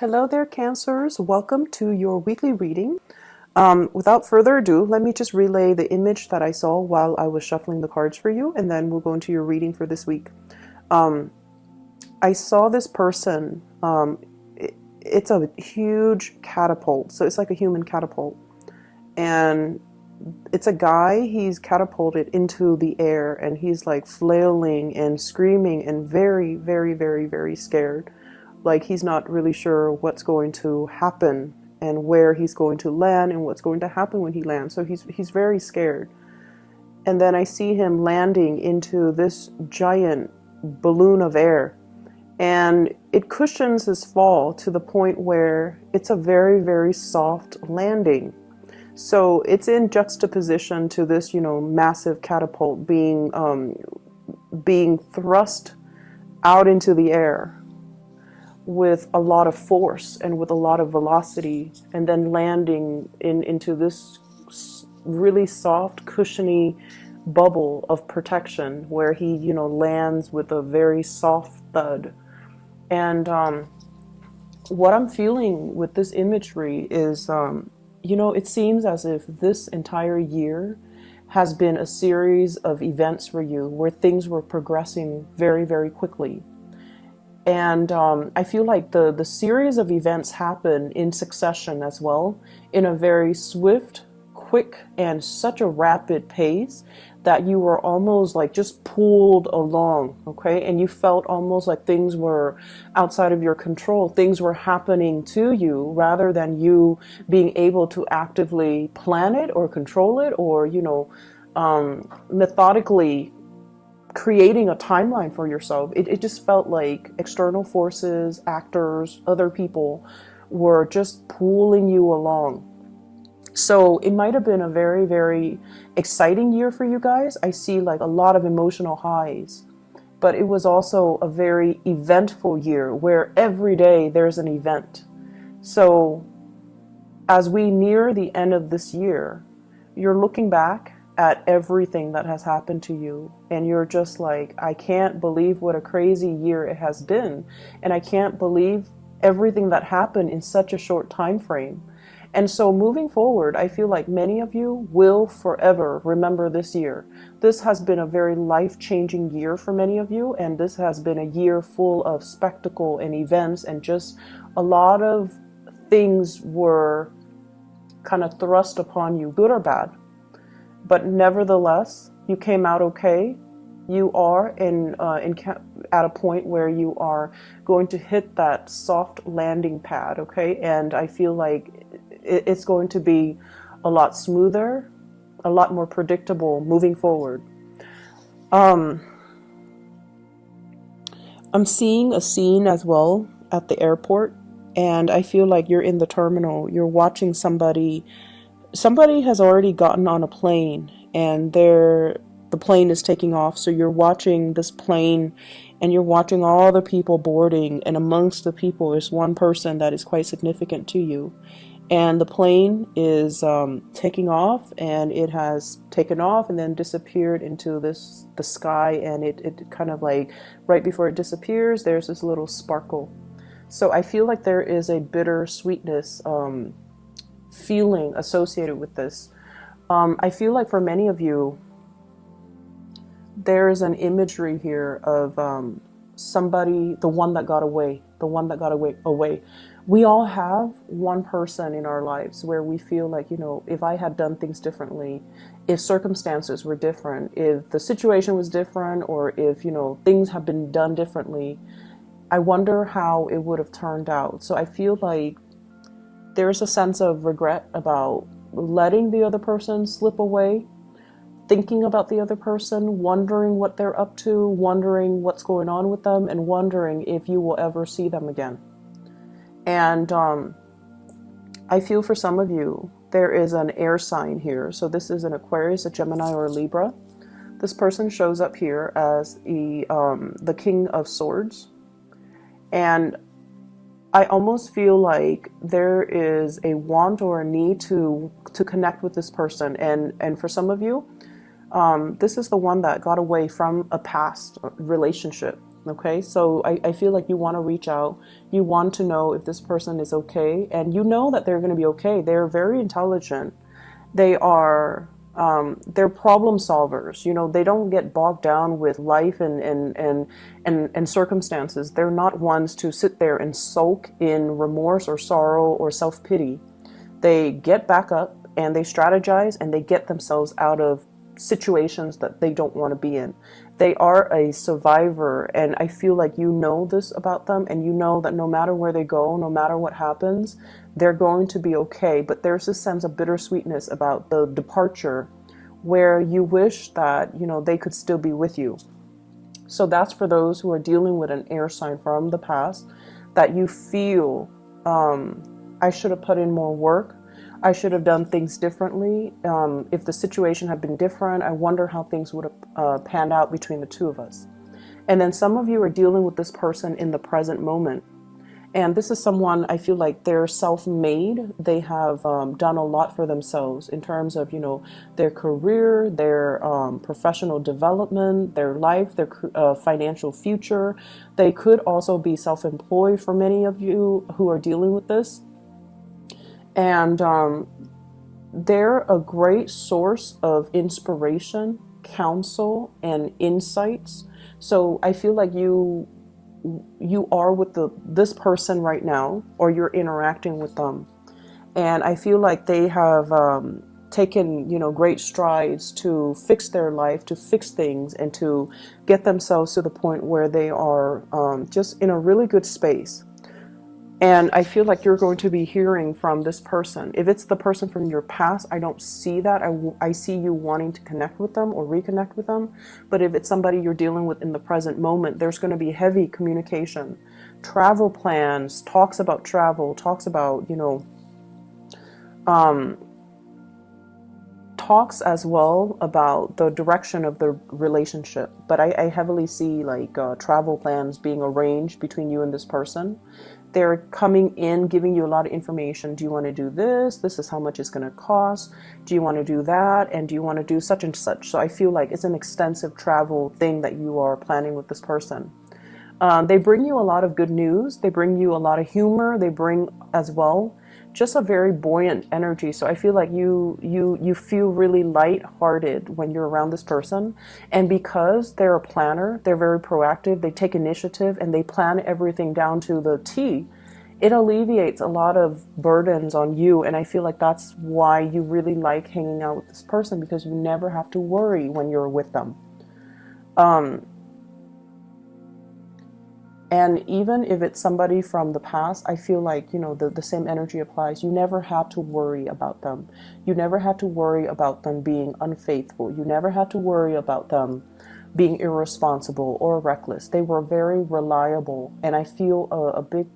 Hello there, Cancers. Welcome to your weekly reading. Without further ado, let me just relay the image that I saw while I was shuffling the cards for you, and then we'll go into your reading for this week. I saw this person. It's a huge catapult, so it's like a human catapult. And it's a guy, he's catapulted into the air, and he's like flailing and screaming and very, very, very, very scared. Like he's not really sure what's going to happen and where he's going to land and what's going to happen when he lands. So he's very scared. And then I see him landing into this giant balloon of air. And it cushions his fall to the point where it's a very, very soft landing. So it's in juxtaposition to this, massive catapult being thrust out into the air with a lot of force and with a lot of velocity, and then landing into this really soft, cushiony bubble of protection where he, lands with a very soft thud. And what I'm feeling with this imagery is, it seems as if this entire year has been a series of events for you where things were progressing very, very quickly. And I feel like the series of events happen in succession as well, in a very swift, quick, and such a rapid pace that you were almost like just pulled along, okay? And you felt almost like things were outside of your control. Things were happening to you rather than you being able to actively plan it or control it or, methodically creating a timeline for yourself. It just felt like external forces, actors, other people were just pulling you along. So it might have been a very, very exciting year for you guys. I see like a lot of emotional highs, but it was also a very eventful year where every day there's an event. So as we near the end of this year, you're looking back at everything that has happened to you, and you're just like, I can't believe what a crazy year it has been, and I can't believe everything that happened in such a short time frame. And so moving forward, I feel like many of you will forever remember this year. This has been a very life-changing year for many of you, and this has been a year full of spectacle and events, and just a lot of things were kind of thrust upon you, good or bad. But nevertheless, you came out okay. You are at a point where you are going to hit that soft landing pad, okay? And I feel like it's going to be a lot smoother, a lot more predictable moving forward. I'm seeing a scene as well at the airport, and I feel like you're in the terminal. You're watching somebody has already gotten on a plane, and the plane is taking off. So you're watching this plane, and you're watching all the people boarding, and amongst the people is one person that is quite significant to you. And the plane is taking off, and it has taken off and then disappeared into the sky, and it kind of like right before it disappears, there's this little sparkle. So I feel like there is a bitter sweetness feeling associated with this. I feel like for many of you, there is an imagery here of somebody, the one that got away. We all have one person in our lives where we feel like, if I had done things differently, if circumstances were different, if the situation was different, or if, things have been done differently, I wonder how it would have turned out. So I feel like there's a sense of regret about letting the other person slip away, thinking about the other person, wondering what they're up to, wondering what's going on with them, and wondering if you will ever see them again. And I feel for some of you, there is an air sign here. So this is an Aquarius, a Gemini, or a Libra. This person shows up here as the King of Swords. And I almost feel like there is a want or a need to connect with this person. And for some of you, this is the one that got away from a past relationship. Okay, so I feel like you want to reach out. You want to know if this person is okay, and you know that they're going to be okay. They're very intelligent. They are they're problem solvers. You know, they don't get bogged down with life and circumstances. They're not ones to sit there and sulk in remorse or sorrow or self-pity. They get back up and they strategize and they get themselves out of situations that they don't want to be in. They are a survivor, and I feel like you know this about them, and you know that no matter where they go, no matter what happens, they're going to be okay. But there's this sense of bittersweetness about the departure where you wish that, you know, they could still be with you. So that's for those who are dealing with an air sign from the past, that you feel, I should have put in more work. I should have done things differently. If the situation had been different, I wonder how things would have panned out between the two of us. And then some of you are dealing with this person in the present moment. And this is someone, I feel like they're self-made. They have done a lot for themselves in terms of, you know, their career, their professional development, their life, their financial future. They could also be self-employed for many of you who are dealing with this. And they're a great source of inspiration, counsel, and insights. So I feel like you are with this person right now, or you're interacting with them, and I feel like they have taken, you know, great strides to fix their life, to fix things, and to get themselves to the point where they are just in a really good space. And I feel like you're going to be hearing from this person. If it's the person from your past, I don't see that. I see you wanting to connect with them or reconnect with them. But if it's somebody you're dealing with in the present moment, there's going to be heavy communication, travel plans, talks about travel, talks about, you know, talks as well about the direction of the relationship. But I heavily see like travel plans being arranged between you and this person. They're coming in, giving you a lot of information. Do you want to do this? This is how much it's going to cost. Do you want to do that? And do you want to do such and such? So I feel like it's an extensive travel thing that you are planning with this person. They bring you a lot of good news. They bring you a lot of humor. They bring as well just a very buoyant energy. So I feel like you feel really light-hearted when you're around this person. And because they're a planner, they're very proactive, they take initiative, and they plan everything down to the T, it alleviates a lot of burdens on you. And I feel like that's why you really like hanging out with this person, because you never have to worry when you're with them. And even if it's somebody from the past, I feel like, you know, the same energy applies. You never had to worry about them. You never had to worry about them being unfaithful. You never had to worry about them being irresponsible or reckless. They were very reliable. And I feel a big,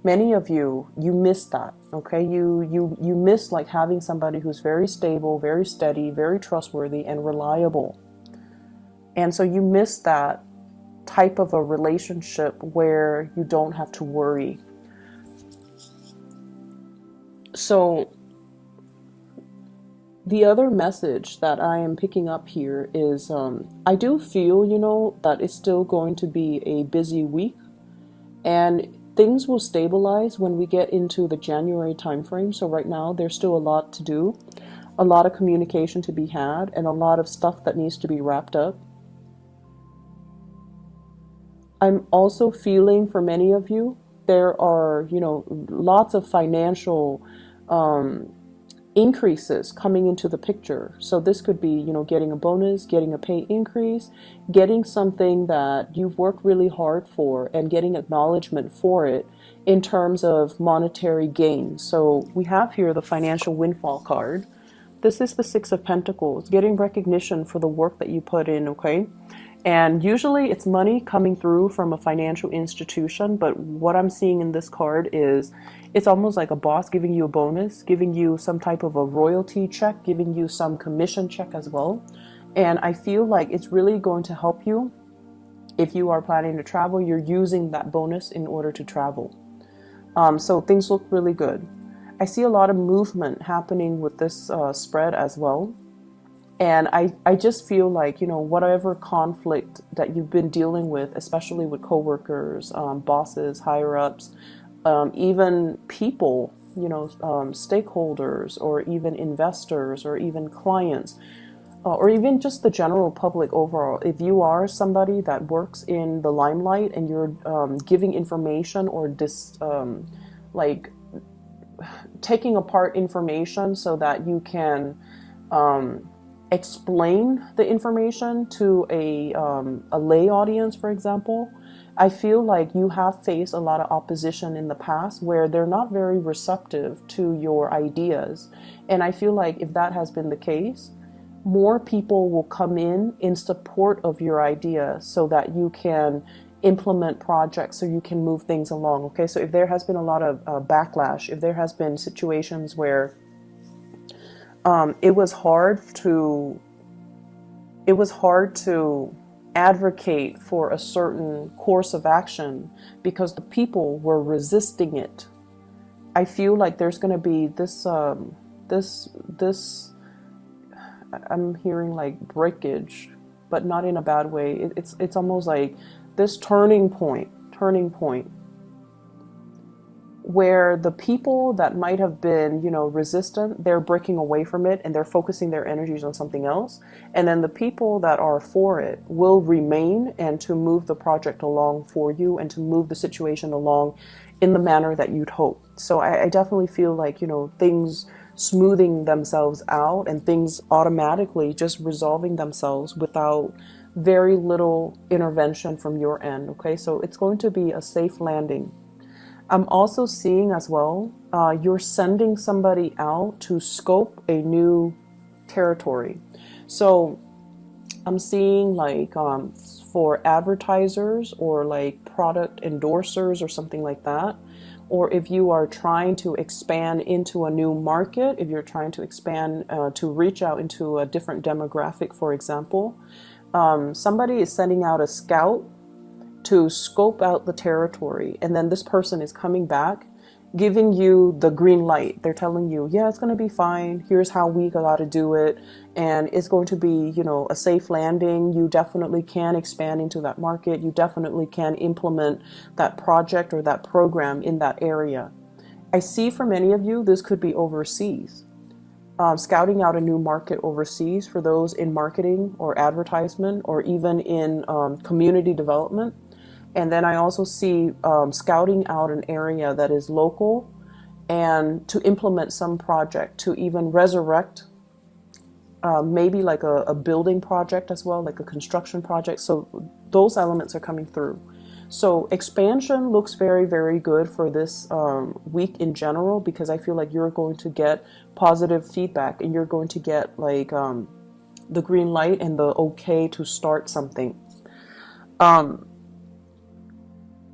many of you miss that, okay? You miss like having somebody who's very stable, very steady, very trustworthy, and reliable. And so you miss that type of a relationship where you don't have to worry. So the other message that I am picking up here is I do feel, you know, that it's still going to be a busy week, and things will stabilize when we get into the January timeframe. So right now there's still a lot to do, a lot of communication to be had, and a lot of stuff that needs to be wrapped up. I'm also feeling for many of you, there are, you know, lots of financial increases coming into the picture. So this could be, you know, getting a bonus, getting a pay increase, getting something that you've worked really hard for, and getting acknowledgement for it in terms of monetary gain. So we have here the financial windfall card. This is the Six of Pentacles, getting recognition for the work that you put in, okay? And usually it's money coming through from a financial institution, but what I'm seeing in this card is it's almost like a boss giving you a bonus, giving you some type of a royalty check, giving you some commission check as well. And I feel like it's really going to help you. If you are planning to travel, you're using that bonus in order to travel. So things look really good. I see a lot of movement happening with this spread as well. And I just feel like, whatever conflict that you've been dealing with, especially with coworkers, bosses, higher ups, even people, stakeholders, or even investors, or even clients, or even just the general public overall. If you are somebody that works in the limelight and you're giving information or like taking apart information so that you can explain the information to a lay audience, for example, I feel like you have faced a lot of opposition in the past where they're not very receptive to your ideas. And I feel like if that has been the case, more people will come in support of your idea so that you can implement projects, so you can move things along. Okay, so if there has been a lot of backlash, if there has been situations where it was hard to advocate for a certain course of action because the people were resisting it, I feel like there's going to be this I'm hearing like breakage, but not in a bad way. It's almost like this turning point where the people that might have been, resistant, they're breaking away from it and they're focusing their energies on something else. And then the people that are for it will remain and to move the project along for you and to move the situation along in the manner that you'd hope. So I definitely feel like, things smoothing themselves out and things automatically just resolving themselves without very little intervention from your end. Okay, so it's going to be a safe landing. I'm also seeing as well, you're sending somebody out to scope a new territory. So I'm seeing like for advertisers or like product endorsers or something like that. Or if you are trying to expand into a new market, if you're trying to expand to reach out into a different demographic, for example, somebody is sending out a scout to scope out the territory, and then this person is coming back giving you the green light. They're telling you, yeah, it's going to be fine, here's how we got to do it, and it's going to be, a safe landing. You definitely can expand into that market, you definitely can implement that project or that program in that area. I see for many of you this could be overseas, scouting out a new market overseas for those in marketing or advertisement or even in community development. And then I also see scouting out an area that is local and to implement some project to even resurrect maybe like a building project as well, like a construction project. So those elements are coming through. So expansion looks very, very good for this week in general, because I feel like you're going to get positive feedback and you're going to get like the green light and the okay to start something.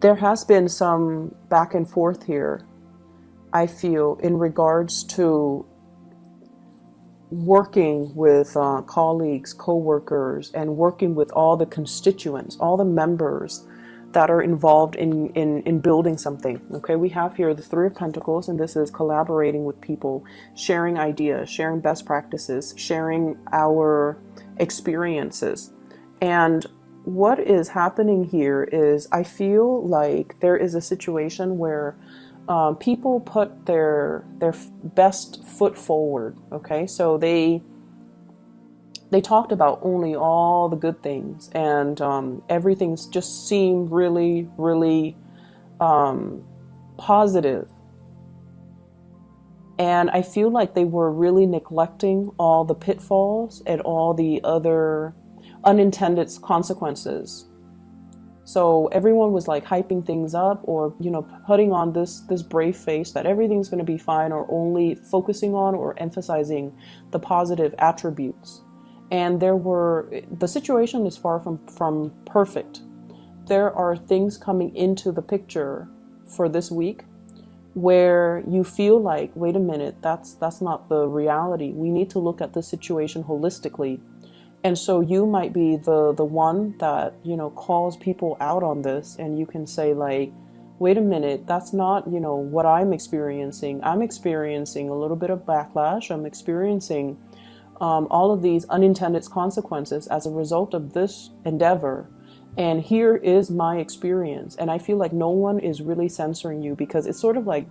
There has been some back and forth here, I feel, in regards to working with colleagues, co-workers, and working with all the constituents, all the members that are involved in building something. Okay, we have here the Three of Pentacles, and this is collaborating with people, sharing ideas, sharing best practices, sharing our experiences. And what is happening here is I feel like there is a situation where people put their best foot forward. Okay, so they talked about only all the good things, and everything's just seemed really, really positive. And I feel like they were really neglecting all the pitfalls and all the other unintended consequences. So everyone was like hyping things up, or putting on this brave face that everything's going to be fine, or only focusing on or emphasizing the positive attributes. And the situation is far from perfect. There are things coming into the picture for this week where you feel like, wait a minute, that's not the reality. We need to look at the situation holistically. And so you might be the one that, calls people out on this, and you can say like, wait a minute, that's not, what I'm experiencing. I'm experiencing a little bit of backlash. I'm experiencing all of these unintended consequences as a result of this endeavor. And here is my experience. And I feel like no one is really censoring you, because it's sort of like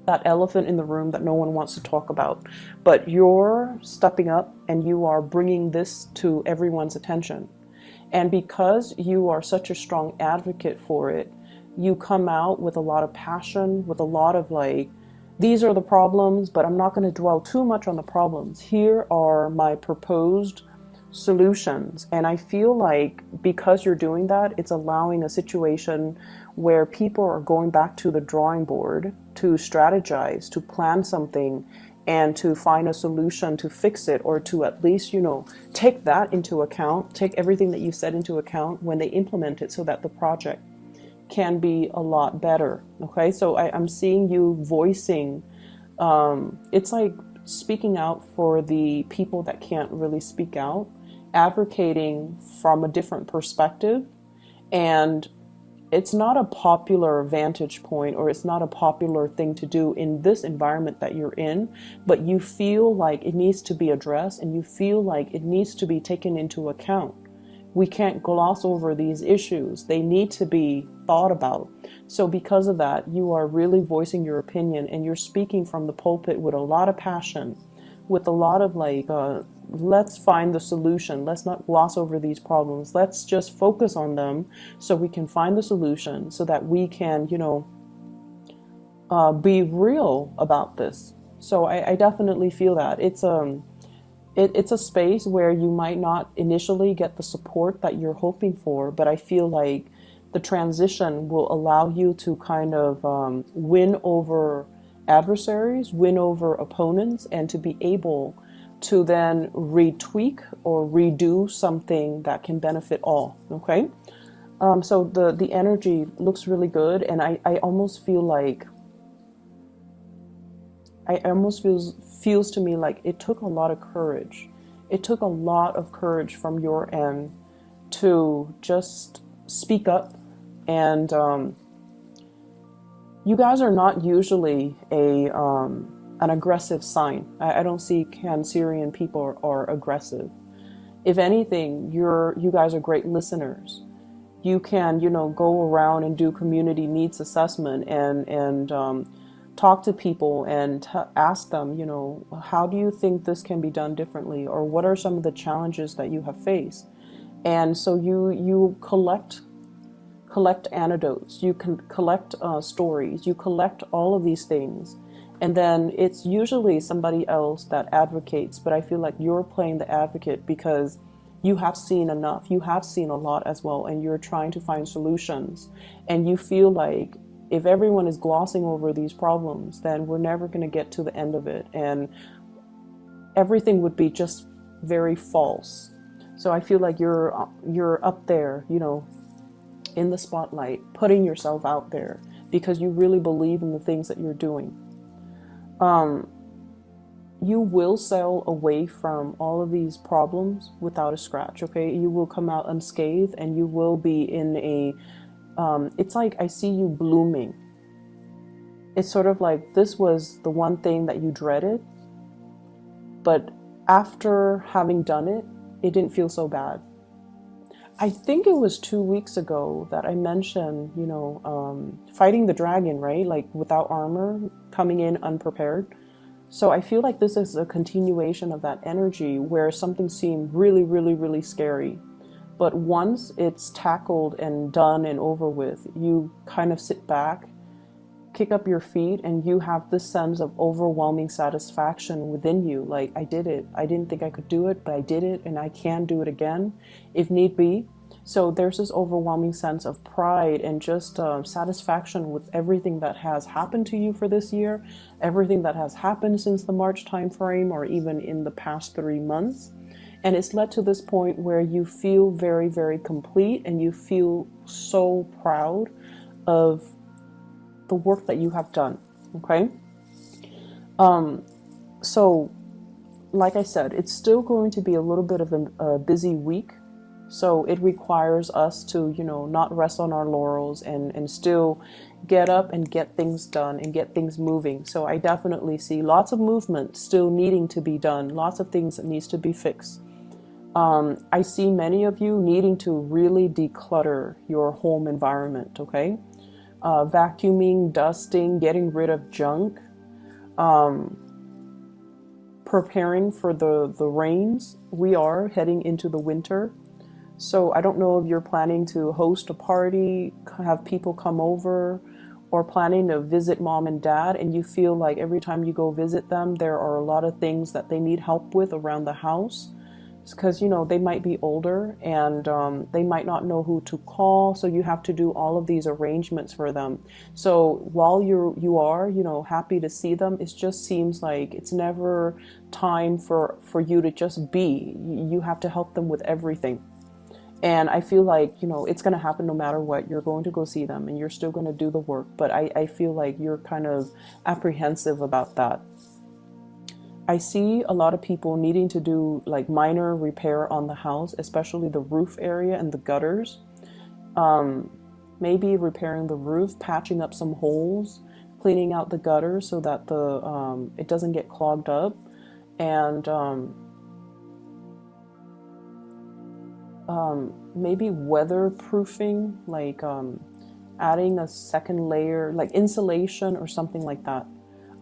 that elephant in the room that no one wants to talk about. But you're stepping up and you are bringing this to everyone's attention. And because you are such a strong advocate for it, you come out with a lot of passion, with a lot of like, these are the problems, but I'm not going to dwell too much on the problems. Here are my proposed solutions. And I feel like because you're doing that, it's allowing a situation where people are going back to the drawing board to strategize, to plan something, and to find a solution to fix it, or to at least, take that into account, take everything that you said into account when they implement it, so that the project can be a lot better. Okay, so I'm seeing you voicing, it's like speaking out for the people that can't really speak out, advocating from a different perspective. And it's not a popular vantage point, or it's not a popular thing to do in this environment that you're in, but you feel like it needs to be addressed, and you feel like it needs to be taken into account. We can't gloss over these issues. They need to be thought about. So because of that, you are really voicing your opinion, and you're speaking from the pulpit with a lot of passion, with a lot of like, let's find the solution. Let's not gloss over these problems. Let's just focus on them so we can find the solution, so that we can, be real about this. So I definitely feel that it's a space where you might not initially get the support that you're hoping for, but I feel like the transition will allow you to kind of win over adversaries, win over opponents, and to be able to then retweak or redo something that can benefit all. Okay, so the energy looks really good, and I almost feel like feels to me like it took a lot of courage. It took a lot of courage from your end to just speak up. And you guys are not usually an aggressive sign. I don't see Cancerian people are aggressive. If anything, you guys are great listeners. You can, go around and do community needs assessment and talk to people and ask them, how do you think this can be done differently? Or what are some of the challenges that you have faced? And so you collect anecdotes, you can collect stories, you collect all of these things. And then it's usually somebody else that advocates, but I feel like you're playing the advocate because you have seen enough, you have seen a lot as well, and you're trying to find solutions. And you feel like if everyone is glossing over these problems, then we're never going to get to the end of it, and everything would be just very false. So I feel like you're up there, in the spotlight, putting yourself out there because you really believe in the things that you're doing. You will sail away from all of these problems without a scratch, okay? You will come out unscathed, and you will be in a, it's like I see you blooming. It's sort of like this was the one thing that you dreaded, but after having done it, it didn't feel so bad. I think it was 2 weeks ago that I mentioned, fighting the dragon, right? Like without armor, coming in unprepared. So I feel like this is a continuation of that energy where something seemed really, really, really scary. But once it's tackled and done and over with, you kind of sit back, kick up your feet, and you have this sense of overwhelming satisfaction within you. Like, I did it. I didn't think I could do it, but I did it, and I can do it again if need be. So there's this overwhelming sense of pride and just satisfaction with everything that has happened to you for this year, everything that has happened since the March timeframe, or even in the past 3 months. And it's led to this point where you feel very, very complete, and you feel so proud of the work that you have done. Okay. So like I said, it's still going to be a little bit of a busy week. So it requires us to, not rest on our laurels and still get up and get things done and get things moving. So I definitely see lots of movement still needing to be done, lots of things that needs to be fixed. I see many of you needing to really declutter your home environment, okay? Vacuuming, dusting, getting rid of junk, preparing for the rains. We are heading into the winter. So I don't know if you're planning to host a party, have people come over, or planning to visit mom and dad, and you feel like every time you go visit them, there are a lot of things that they need help with around the house. Because, you know, they might be older and they might not know who to call. So you have to do all of these arrangements for them. So while you are, you know, happy to see them, it just seems like it's never time for you to just be. You have to help them with everything. And I feel like, you know, it's going to happen no matter what. You're going to go see them and you're still going to do the work. But I feel like you're kind of apprehensive about that. I see a lot of people needing to do like minor repair on the house, especially the roof area and the gutters. Maybe repairing the roof, patching up some holes, cleaning out the gutters so that it doesn't get clogged up. And maybe weatherproofing, like adding a second layer, like insulation or something like that.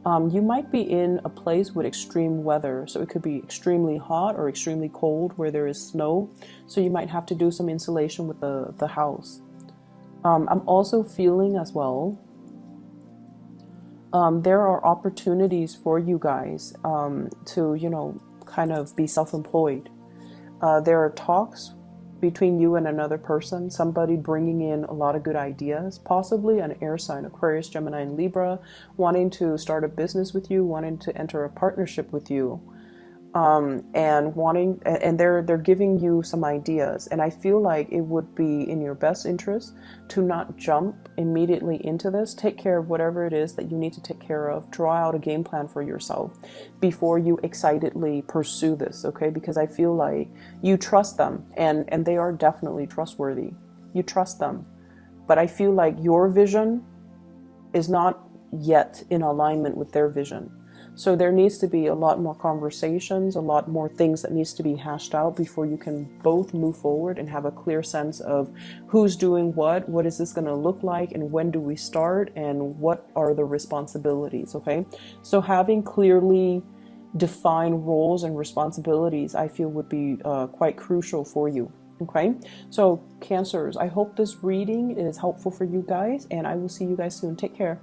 You might be in a place with extreme weather, so it could be extremely hot or extremely cold where there is snow, so you might have to do some insulation with the house. I'm also feeling as well, there are opportunities for you guys to, you know, kind of be self-employed. There are talks between you and another person, somebody bringing in a lot of good ideas, possibly an air sign, Aquarius, Gemini, and Libra, wanting to start a business with you, wanting to enter a partnership with you, and they're giving you some ideas. And I feel like it would be in your best interest to not jump immediately into this. Take care of whatever it is that you need to take care of. Draw out a game plan for yourself before you excitedly pursue this, okay? Because I feel like you trust them, and they are definitely trustworthy. You trust them. But I feel like your vision is not yet in alignment with their vision. So there needs to be a lot more conversations, a lot more things that needs to be hashed out before you can both move forward and have a clear sense of who's doing what is this going to look like, and when do we start, and what are the responsibilities, okay? So having clearly defined roles and responsibilities, I feel, would be quite crucial for you. Okay, so Cancers, I hope this reading is helpful for you guys, and I will see you guys soon. Take care.